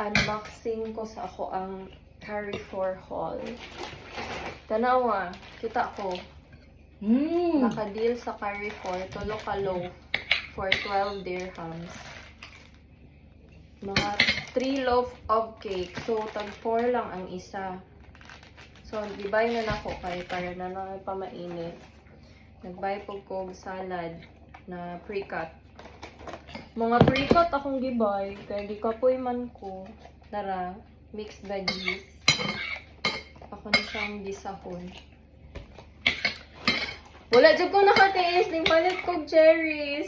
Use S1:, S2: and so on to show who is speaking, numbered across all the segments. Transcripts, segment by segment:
S1: unboxing ko sa ako ang Carrefour haul. Tanawa, kita ko. Naka-deal sa Carrefour, tulo ka loaf for 12 dirhams. Mga 3 loaf of cake. So, tag 4 lang ang isa. So, gibay na nako kay para na lang pamainit. Nagbay po ko salad na pre-cut. Mga pre-cut akong gibay, kaya di kapoy man ko. Tara, mixed veggies. Ako na siyang gisahon. Wala dyan ko nakatiis, ning palit kong cherries.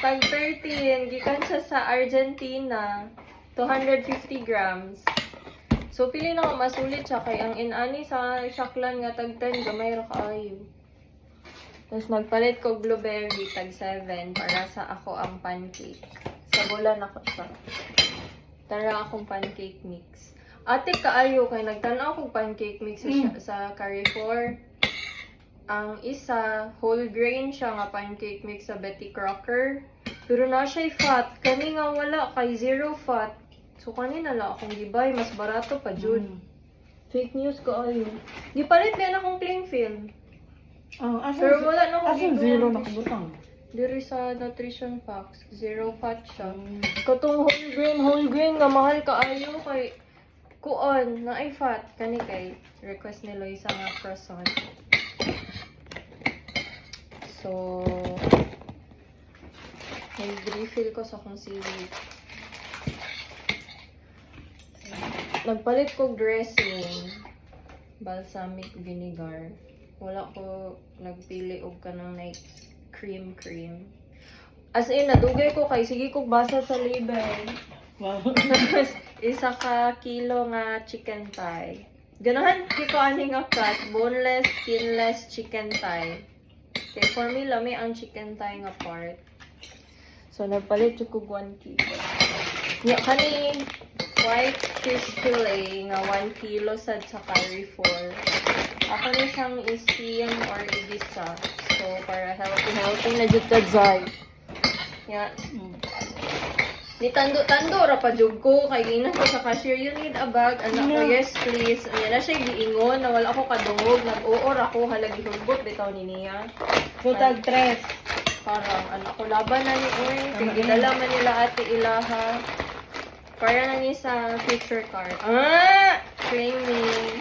S1: Tag 13, gikan siya sa Argentina. 250 grams. So, feeling ako masulit siya, kay ang inani sa shaklan nga tag 10, gamay ra kaayo. Tapos nagpalit ko blueberry, tag 7, para sa ako ang pancake. Sa bulan ako siya. Tara akong pancake mix. Ate kaayo, kay nagtanaw akong pancake mix sa Carrefour. Ang isa, whole grain siya nga pancake mix sa Betty Crocker. Pero na siya'y fat. Kani nga wala, kay zero fat. So, kanina lang akong gibay. Mas barato pa, Jud. Fake news ko ayo. Di palit din akong cling film. Pero wala na akong
S2: zero nakabutang.
S1: Diri sa nutrition facts, zero fat siya. Katong whole grain nga mahal kaayo kay kuon na ay fat kani kay request nila isa nga croissant. So nag-refill ko sa kung seaweed. Nagpalit ko dressing, balsamic vinegar. Wala ko nagpili og kanang night cream. As in, nadugay ko kay sige ko basa sa label.
S2: Wow.
S1: Isa ka kilo nga chicken thigh. Ganahan di ko ani nga cut, boneless, skinless chicken thigh. Kay for me lami ang chicken thigh nga part. So nagpalit jud ko 1 kilo. Nya kani white fish fillet nga 1 kilo sad sa Carrefour. Ako na siyang i-steam or i-gisa. So, para healthy na jud ka dyan. Yeah. Ni tando ra pa jud ko. Kay ginan ko sa cashier, you need a bag. Anak ko, yes please. Yan na siya giingon na wala ako kadungog. Nag-uor ako, halagi hulbot. Bitaw ni niya.
S2: So, tag 3.
S1: Parang, anak ko, laban na ni Uy. Kaya ginala man nila ate ilaha. Para na niya sa future card. Training.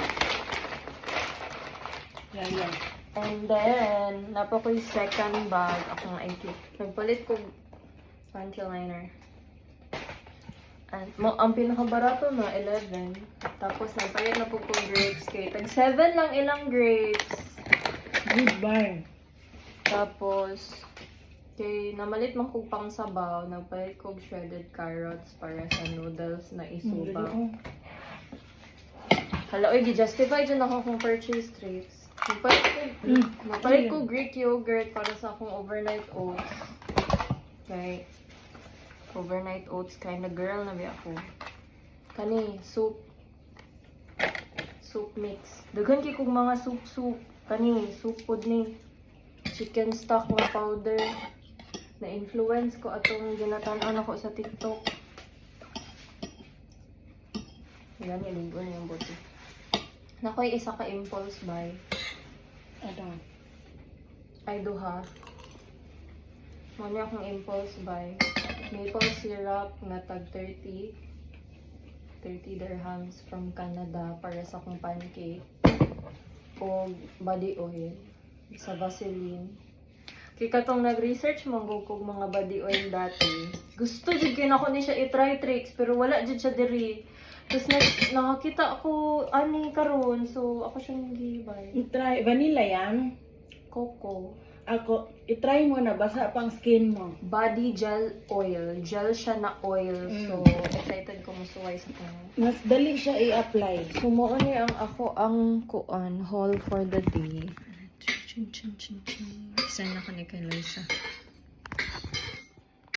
S2: Yan.
S1: And then, napa ko yung second bag. Ako nga IT. Nagpalit ko panty liner. And, ang pinakabarato na, 11. Tapos, nagpalit na po ko grapes. Kay tag 7 lang ilang grapes.
S2: Goodbye.
S1: Tapos, kay namalit man kong pang sabaw, nagpalit ko shredded carrots para sa noodles na isuba. Hala, oy, gi-justify dyan ako kung purchase trips. Nagpalit ko Greek yogurt para sa akong overnight oats. Okay. Overnight oats, kind of girl na ba ako. Kani, soup. Soup mix. Daghan kay kong mga soup. Kani, soup food ni. Chicken stock na powder. Na-influence ko atong ginatanan ako sa TikTok. Yan, niligo na yung buti. Nakoy isa ka impulse buy. Ay duha. Mami akong impulse buy. Maple syrup na tag 30 dirhams from Canada para sa akong pancake. O body oil sa Vaseline. Kaya katong nag-research mong kog mga body oil dati. Gusto jud kay nako ni siya i-try tricks pero wala jud siya diri. Tapos nakakita ako ani karon, so ako siyang gibay.
S2: I-try. Vanilla yan.
S1: Coco.
S2: Ako, i-try mo na. Basa pang skin mo.
S1: Body gel oil. Gel siya na oil. So, excited ko musuway sa kanya.
S2: Mas dali siya i-apply.
S1: So, mo ni ang ako ang kuan haul for the day. Send na ko ni kay Loisa.